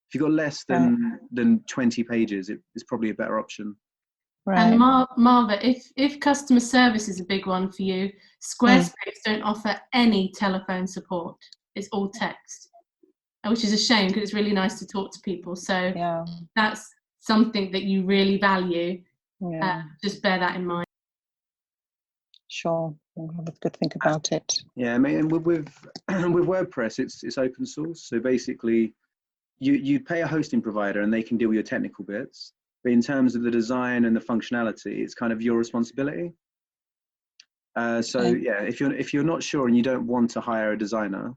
If you've got less than 20 pages, it's probably a better option. Right. And Marva, if customer service is a big one for you, Squarespace don't offer any telephone support. It's all text, which is a shame because it's really nice to talk to people. So that's something that you really value. Just bear that in mind. Sure, I'll have a good think about it. Yeah, I mean, with WordPress, it's open source. So basically, you pay a hosting provider and they can deal with your technical bits. But in terms of the design and the functionality, it's kind of your responsibility. So yeah, if you're not sure and you don't want to hire a designer,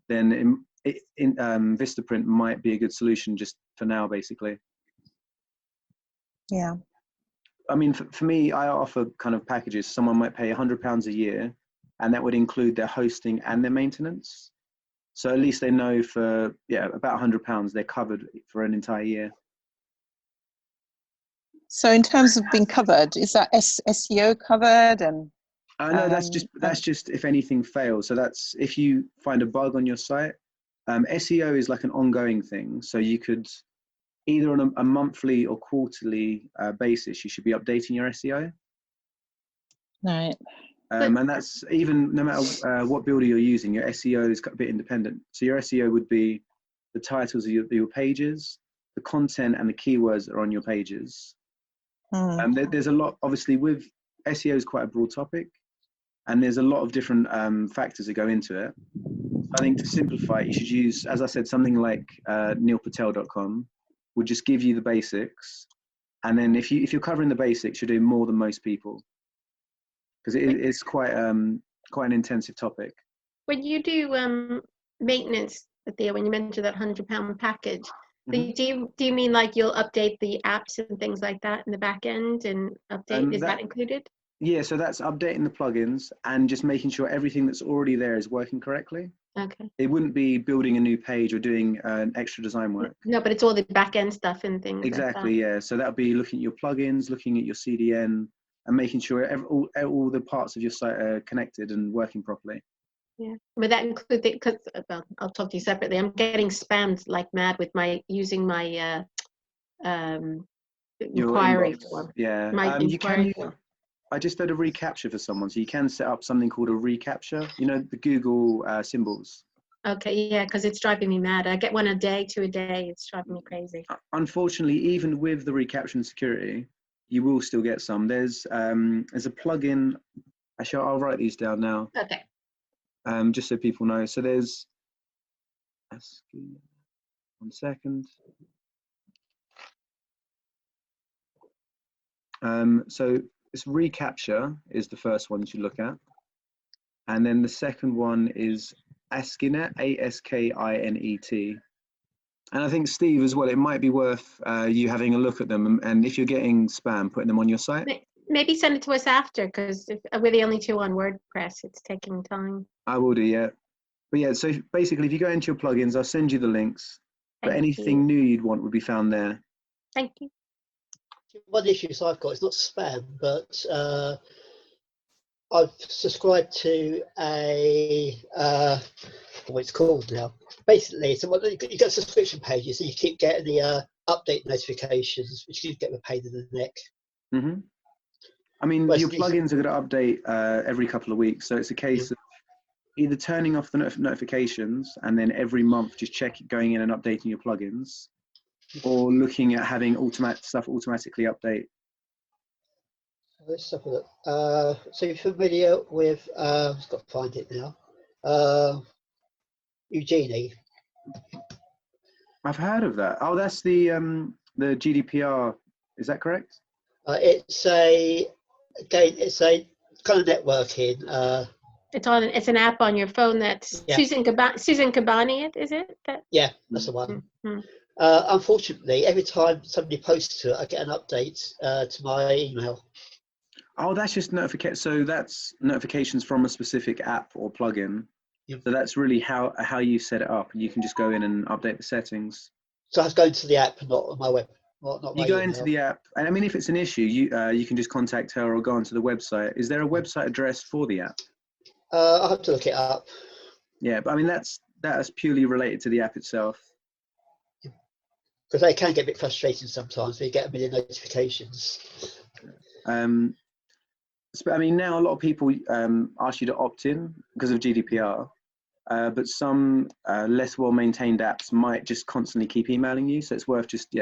then Vistaprint might be a good solution just for now, basically. Yeah. I mean, for me, I offer kind of packages. Someone might pay £100 a year, and that would include their hosting and their maintenance. So at least they know for, about £100, they're covered for an entire year. So in terms of being covered, is that SEO covered? And No, that's just if anything fails. So that's if you find a bug on your site. SEO is like an ongoing thing. So you could either on a monthly or quarterly basis, you should be updating your SEO. right. And that's even no matter what builder you're using, your SEO is a bit independent. So your SEO would be the titles of your pages, the content and the keywords that are on your pages. There's a lot, obviously, with SEO is quite a broad topic, and there's a lot of different factors that go into it. I think to simplify it, you should use, as I said, something like neilpatel.com will just give you the basics. And then if you're covering the basics, you're doing more than most people, because it's quite an intensive topic. When you do maintenance, Theo, when you mentioned that £100 package, do you mean like you'll update the apps and things like that in the back end and update? Is that included? Yeah, so that's updating the plugins and just making sure everything that's already there is working correctly. Okay. It wouldn't be building a new page or doing an extra design work. No, but it's all the back end stuff and things. Exactly, like that. yeah. So that would be looking at your plugins, looking at your CDN, and making sure all the parts of your site are connected and working properly. Yeah, would that include the, because well, I'll talk to you separately. I'm getting spammed like mad with using my inquiry form. Yeah, My inquiry form. I just did a reCAPTCHA for someone, so you can set up something called a reCAPTCHA. You know, the Google symbols. Okay, yeah, because it's driving me mad. I get one a day, 2 a day. It's driving me crazy. Unfortunately, even with the reCAPTCHA and security, you will still get some. There's a plugin. Actually, I'll write these down now. Okay. Just so people know. So there's, 1 second. So this reCAPTCHA is the first one you should look at. And then the second one is Askinet, ASKINET. And I think, Steve, as well, it might be worth you having a look at them. And if you're getting spam, putting them on your site. Maybe send it to us after, because we're the only 2 on WordPress. It's taking time. I will do, yeah. But yeah, so basically, if you go into your plugins, I'll send you the links. But anything new you'd want would be found there. Thank you. One issue I've got is not spam, but I've subscribed to a what it's called now. Basically, so you get subscription pages, and you keep getting the update notifications, which you get a pain in the neck. I mean, your plugins are going to update every couple of weeks, so it's a case of either turning off the notifications and then every month just going in and updating your plugins, or looking at having stuff automatically update. Let's have a look. So you're familiar with, I've got to find it now, Eugenie? I've heard of that. Oh, that's the GDPR. Is that correct? It's a kind of networking. It's an app on your phone that's Susan Kabani, is it? Yeah, that's the one. Unfortunately, every time somebody posts to it, I get an update to my email. Oh, that's just notification. So that's notifications from a specific app or plugin. Yep. So that's really how you set it up. You can just go in and update the settings. So I was going to the app, not on my web. Not you go into the app, and I mean, if it's an issue, you can just contact her or go onto the website. Is there a website address for the app? I'll have to look it up. Yeah, but I mean, that's purely related to the app itself. Because they can get a bit frustrating sometimes. You get a million notifications. I mean, now a lot of people ask you to opt in because of GDPR, but some less well-maintained apps might just constantly keep emailing you. So it's worth just,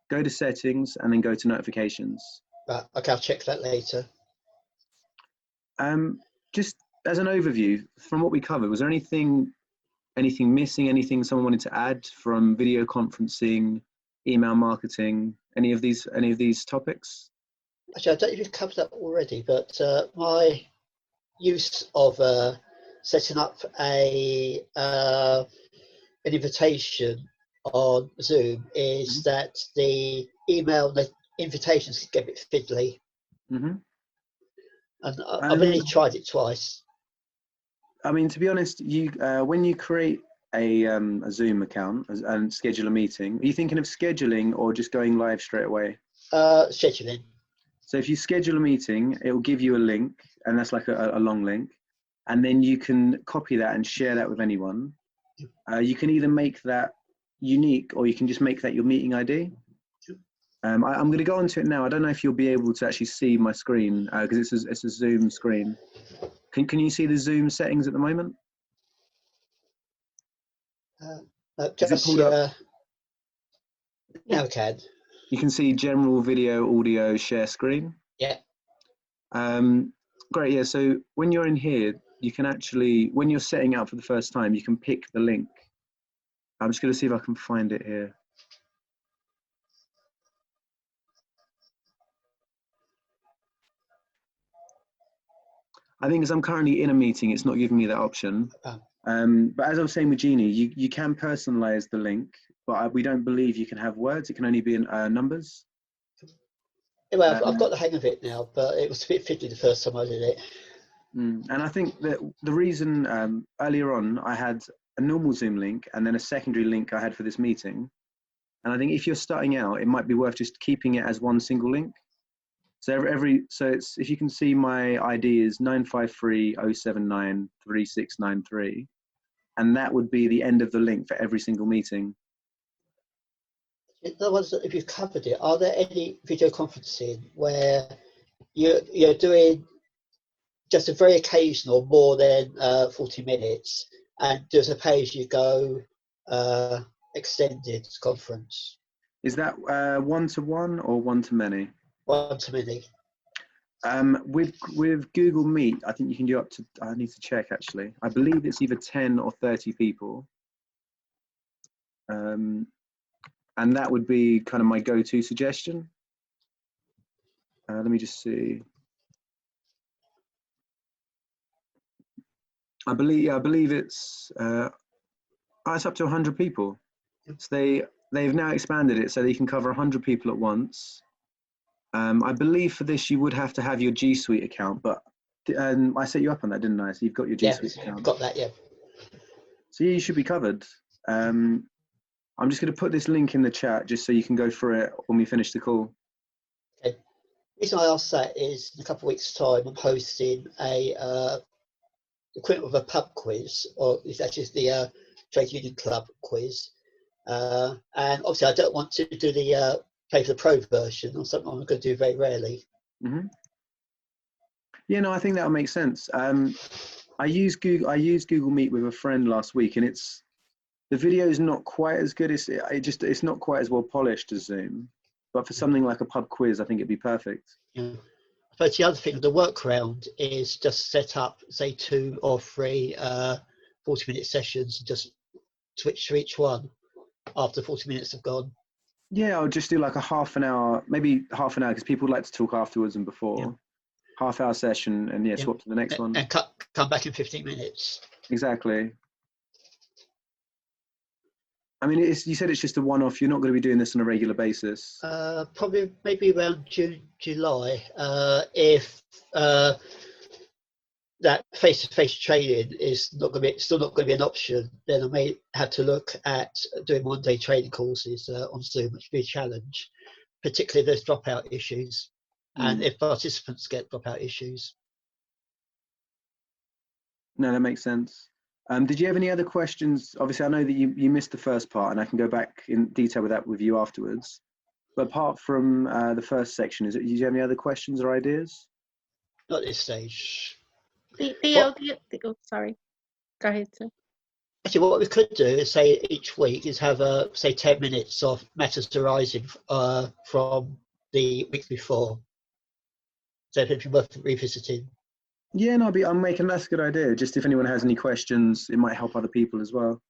go to settings and then go to notifications. Right, okay, I'll check that later. Just as an overview, from what we covered, was there anything missing, anything someone wanted to add from video conferencing, email marketing, any of these topics? Actually, I don't know if you've covered that already, but my use of setting up a an invitation on Zoom is that the email, the invitations get a bit fiddly. Mm-hmm. And I've only tried it twice. I mean, to be honest, you when you create a Zoom account and schedule a meeting, are you thinking of scheduling or just going live straight away? Scheduling. So if you schedule a meeting, it will give you a link, and that's like a long link, and then you can copy that and share that with anyone. You can either make that unique, or you can just make that your meeting ID. I'm going to go onto it now. I don't know if you'll be able to actually see my screen because it's a Zoom screen. Can you see the Zoom settings at the moment? Just pulled up? Now I can. You can see general video, audio, share screen. Yeah. Great. Yeah. So when you're in here, you can actually, when you're setting out for the first time, you can pick the link. I'm just going to see if I can find it here. I think as I'm currently in a meeting, it's not giving me that option. But as I was saying with Jeannie, you can personalize the link, but we don't believe you can have words. It can only be in numbers. Well, I've got the hang of it now, but it was a bit fiddly the first time I did it. And I think that the reason earlier on I had a normal Zoom link and then a secondary link I had for this meeting. And I think if you're starting out, it might be worth just keeping it as one single link. So so it's, if you can see, my ID is 953-079-3693, and that would be the end of the link for every single meeting. In other words, if you've covered it, are there any video conferencing where you're doing just a very occasional, more than 40 minutes, and there's a pay-as-you-go extended conference? Is that one-to-one or one-to-many? One-to-many. With Google Meet, I think you can do up to, I need to check actually. I believe it's either 10 or 30 people. And that would be kind of my go-to suggestion. Let me just see. I believe it's up to 100 people. So they've now expanded it so they can cover 100 people at once. I believe for this you would have to have your G Suite account, but I set you up on that, didn't I? So you've got your G Suite account. I've got that, yeah. So yeah, you should be covered. I'm just going to put this link in the chat just so you can go through it when we finish the call. Okay. The reason I asked that is in a couple of weeks' time I'm hosting a equivalent of a pub quiz, or it's actually the Trade Union Club quiz. And obviously I don't want to do the pay for the pro version, or something I'm going to do very rarely. Mm-hmm. Yeah, no, I think that'll make sense. I used Google Meet with a friend last week, and the video is not quite as good. It's not quite as well polished as Zoom, but for something like a pub quiz, I think it'd be perfect. Yeah. But the other thing, the workaround is just set up, say, 2 or 3 40-minute sessions, and just switch to each one after 40 minutes have gone. Yeah, I'll just do like a half an hour, maybe half an hour, because people like to talk afterwards and before. Yeah. Half-hour session, and swap to the next one. And come back in 15 minutes. Exactly. I mean, you said it's just a one-off. You're not going to be doing this on a regular basis. Probably maybe around June, July. If that face-to-face training is still not going to be an option, then I may have to look at doing one-day training courses on Zoom, which would be a challenge, particularly if there's dropout issues, and if participants get dropout issues. No, that makes sense. Did you have any other questions? Obviously, I know that you missed the first part, and I can go back in detail with that with you afterwards. But apart from the first section, do you have any other questions or ideas? Not at this stage. Sorry. Go ahead, sir. Actually, what we could do is say each week is have say 10 minutes of matters arising from the week before. So if it'd be worth revisiting. Yeah, no, I'm making that's a good idea. Just if anyone has any questions, it might help other people as well.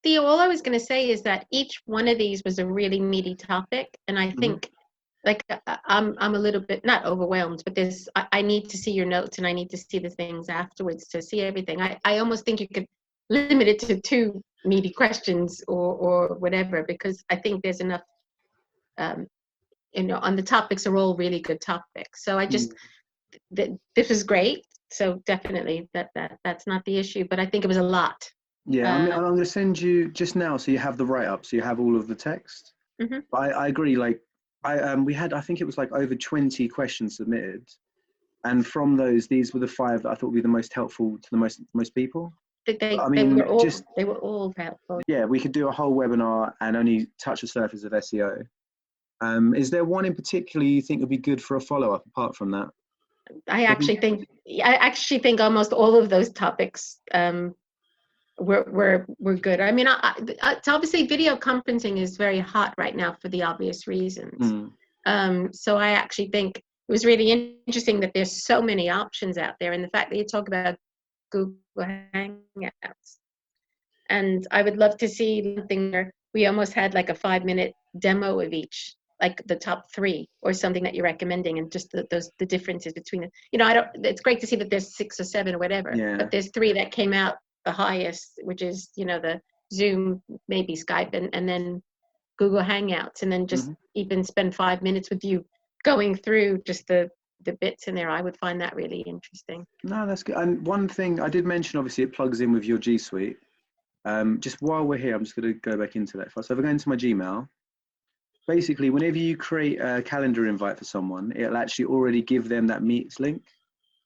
Theo, all I was going to say is that each one of these was a really meaty topic, and I think, like, I'm a little bit not overwhelmed, but I need to see your notes, and I need to see the things afterwards to see everything. I almost think you could limited to 2 meaty questions or whatever, because I think there's enough, on the topics are all really good topics. So I just, this is great. So definitely that's not the issue, but I think it was a lot. Yeah, I mean, I'm going to send you just now so you have the write-up, so you have all of the text. Mhm. But I agree, like, we had, I think it was like over 20 questions submitted. And from those, these were the 5 that I thought would be the most helpful to the most people. They mean, they were all helpful. Yeah, we could do a whole webinar and only touch the surface of SEO. Is there one in particular you think would be good for a follow-up apart from that? I actually think almost all of those topics were good. I mean, it's obviously video conferencing is very hot right now for the obvious reasons. So I actually think it was really interesting that there's so many options out there, and the fact that you talk about Google Hangouts. And I would love to see something where we almost had like a 5-minute demo of each, like the top 3 or something that you're recommending, and just the differences between them. It's great to see that there's 6 or 7 or whatever, but there's 3 that came out the highest, which is, the Zoom, maybe Skype, and then Google Hangouts, and then just even spend 5 minutes with you going through just the bits in there. I would find that really interesting. No, that's good. And one thing I did mention, obviously it plugs in with your G Suite. Just while we're here, I'm just going to go back into that. So if I go into my Gmail, basically whenever you create a calendar invite for someone, it'll actually already give them that Meets link.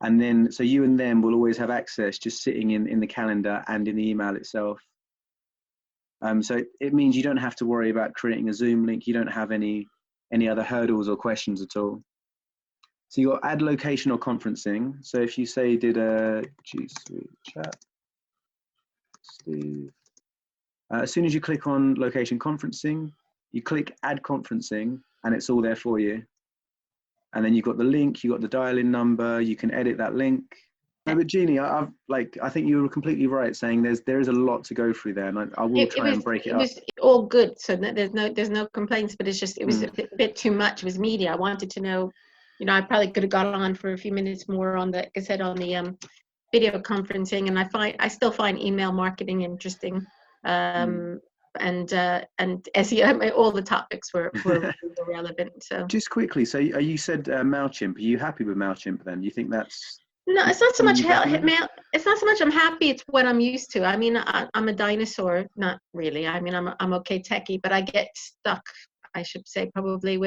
And then, so you and them will always have access just sitting in the calendar and in the email itself. So it means you don't have to worry about creating a Zoom link. You don't have any other hurdles or questions at all. So you got add location or conferencing. So if you say did a G Suite chat, Steve, as soon as you click on location conferencing, you click add conferencing and it's all there for you. And then you've got the link, you've got the dial-in number, you can edit that link. No, but Jeannie, I think you were completely right saying there is a lot to go through there, and I will try and break it up. It was all good, so there's no complaints, but it's just, it was a bit too much. It was media. I wanted to know, I probably could have got on for a few minutes more on the, like I said, on the video conferencing, and I still find email marketing interesting, and SEO, all the topics were relevant. So just quickly, so you said MailChimp. Are you happy with MailChimp then? You think that's... No, it's not so much it's not so much I'm happy, it's what I'm used to. I mean, I'm a dinosaur, not really. I mean, I'm okay techie, but I get stuck, I should say, probably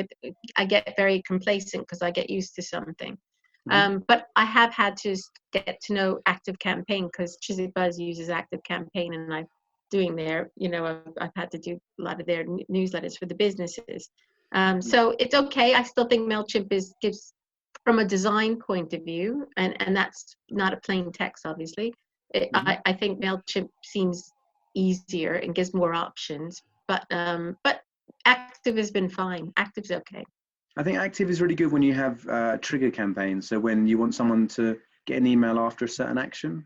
I get very complacent because I get used to something. But I have had to get to know Active Campaign, because Chizzy Buzz uses Active Campaign, and I'm doing their, I've had to do a lot of their newsletters for the businesses. So it's okay. I still think MailChimp gives, from a design point of view, and that's not a plain text, obviously. I think MailChimp seems easier and gives more options, but Active has been fine. Active's okay. I think Active is really good when you have trigger campaigns. So when you want someone to get an email after a certain action,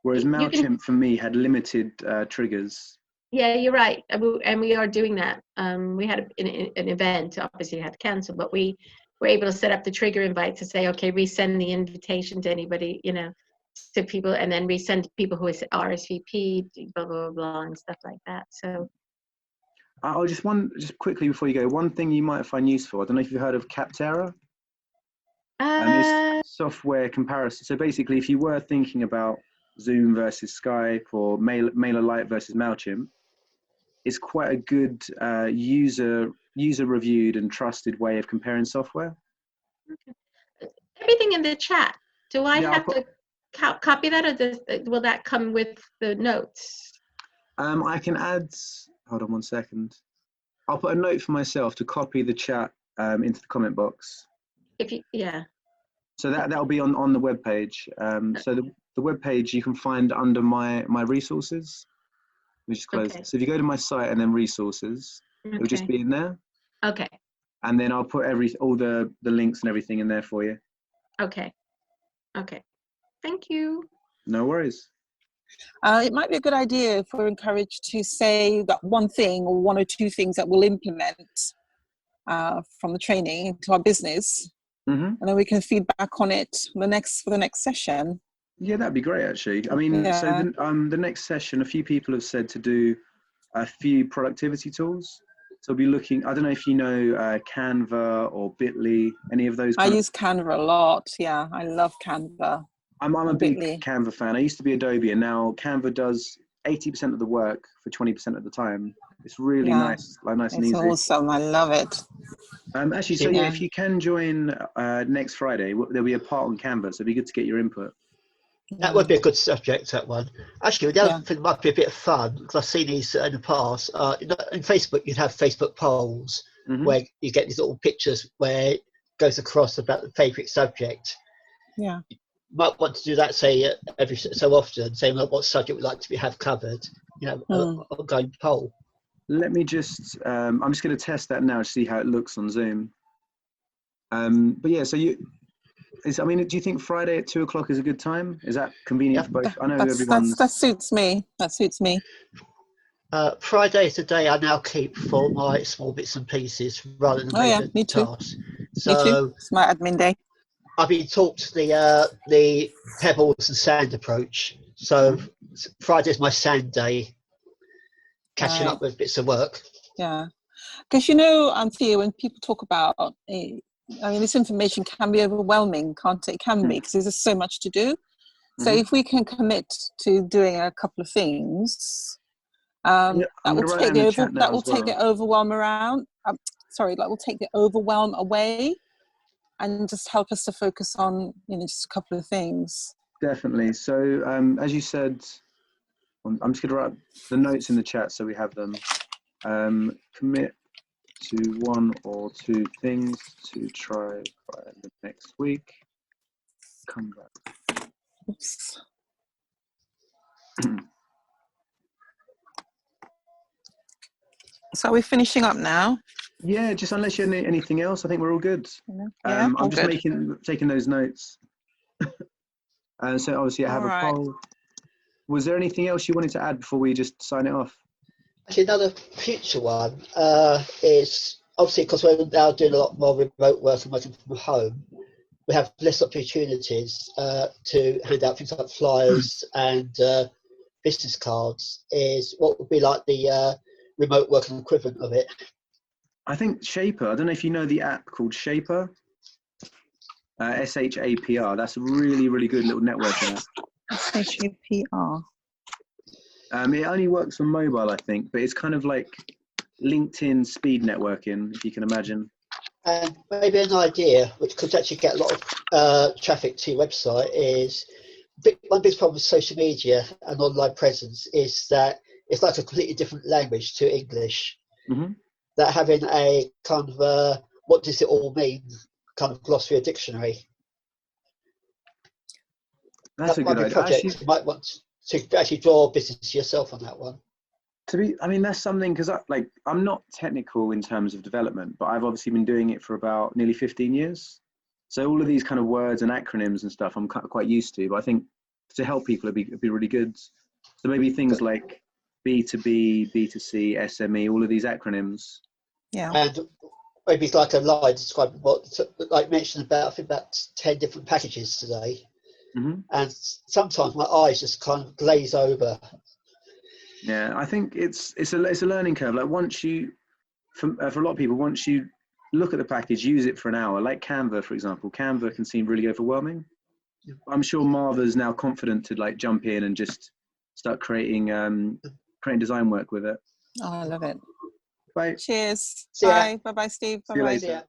whereas MailChimp for me had limited triggers. Yeah, you're right, and we are doing that. We had an event, obviously had to cancel, but we were able to set up the trigger invite to say, okay, resend the invitation to anybody, to people, and then resend to people who is RSVP, blah, blah, blah, and stuff like that. So I'll just quickly before you go, one thing you might find useful. I don't know if you've heard of Capterra. It's software comparison. So basically, if you were thinking about Zoom versus Skype or MailerLite versus MailChimp, it's quite a good user reviewed and trusted way of comparing software. Okay. Everything in the chat, do I have to copy that, or will that come with the notes? I can add, hold on one second. I'll put a note for myself to copy the chat into the comment box. So that'll be on the web page. So the web page you can find under my resources, which is closed. Okay. So if you go to my site and then resources, it'll just be in there. Okay. And then I'll put all the links and everything in there for you. Okay. Okay. Thank you. No worries. It might be a good idea if we're encouraged to say that one thing or one or two things that we'll implement from the training into our business, and then we can feed back on it for the next session. Yeah, that'd be great actually. I mean, so Yeah. the next session, a few people have said to do a few productivity tools. So we'll be looking. I don't know if you know Canva or Bitly, any of those I kind of. use Canva a lot. Yeah, I love Canva. I'm a and big Bitly. Canva fan. I used to be Adobe, and now Canva does 80% of the work for 20% of the time. It's really Yeah, nice, like nice and it's easy. awesome. I love it. Actually, so yeah, Yeah. if you can join next Friday, there'll be a part on Canva, so it'd be good to get your input. That would be a good subject, that one. Actually, the other Yeah. thing might be a bit of fun, because I've seen these in the past. In Facebook, you'd have Facebook polls Hmm. where you get these little pictures where it goes across about the favourite subject. Yeah. You might want to do that, say, every so often, saying what subject we'd like to have covered, an ongoing poll. Let me just, I'm just going to test that now to see how it looks on Zoom. But yeah, so I mean, do you think Friday at 2 o'clock is a good time? Is that convenient for both? I know everyone's. That suits me. That suits me. Friday is the day I now keep for my small bits and pieces rather than Oh yeah, major me too. tasks. Me too. So It's my admin day. I've been taught the pebbles and sand approach. So Friday's my sand day, catching Right. up with bits of work. Yeah. Because Theo, when people talk about, I mean, this information can be overwhelming, can't it? It can be, because there's just so much to do. So if we can commit to doing a couple of things, Yeah, that I'm will going to write take that in the chat now as take well. the overwhelm around. That will take the overwhelm away, and just help us to focus on just a couple of things. Definitely. So as you said, I'm just going to write the notes in the chat so we have them. Commit to 1 or 2 things to try by the next week. Come back. Oops. So are we finishing up now? Yeah, just unless you need anything else, I think we're all good. Yeah, all I'm just good. taking those notes. So obviously I have a poll. Was there anything else you wanted to add before we just sign it off? Actually, another future one is obviously because we're now doing a lot more remote work and working from home. We have less opportunities to hand out things like flyers and business cards. Is what would be like the remote working equivalent of it? I think Shaper. I don't know if you know the app called Shaper. SHAPR. That's a really, really good little networking app. SHAPR. It only works on mobile, I think, but it's kind of like LinkedIn speed networking, if you can imagine. And maybe an idea which could actually get a lot of traffic to your website is one big problem with social media and online presence is that it's like a completely different language to English. Mm-hmm. That having a kind of what does it all mean kind of glossary or dictionary. That's a good idea. Project. Actually, You might want to actually draw business yourself on that one. I mean, that's something because I'm not technical in terms of development, but I've obviously been doing it for about nearly 15 years. So all of these kind of words and acronyms and stuff, I'm quite used to. But I think to help people, it'd be really good. So maybe things like B2B, B2C, SME, all of these acronyms. Yeah. And maybe it's like a line describing what, like mentioned about, I think about 10 different packages today. Mm-hmm. And sometimes my eyes just kind of glaze over. Yeah, I think it's a learning curve. Like once you, for a lot of people, once you look at the package, use it for an hour, like Canva, for example. Canva can seem really overwhelming. I'm sure Marva's now confident to like jump in and just start creating design work with it. Oh, I love it. Bye. Cheers. See ya. Bye. Bye-bye, Steve. See you Bye-bye. later.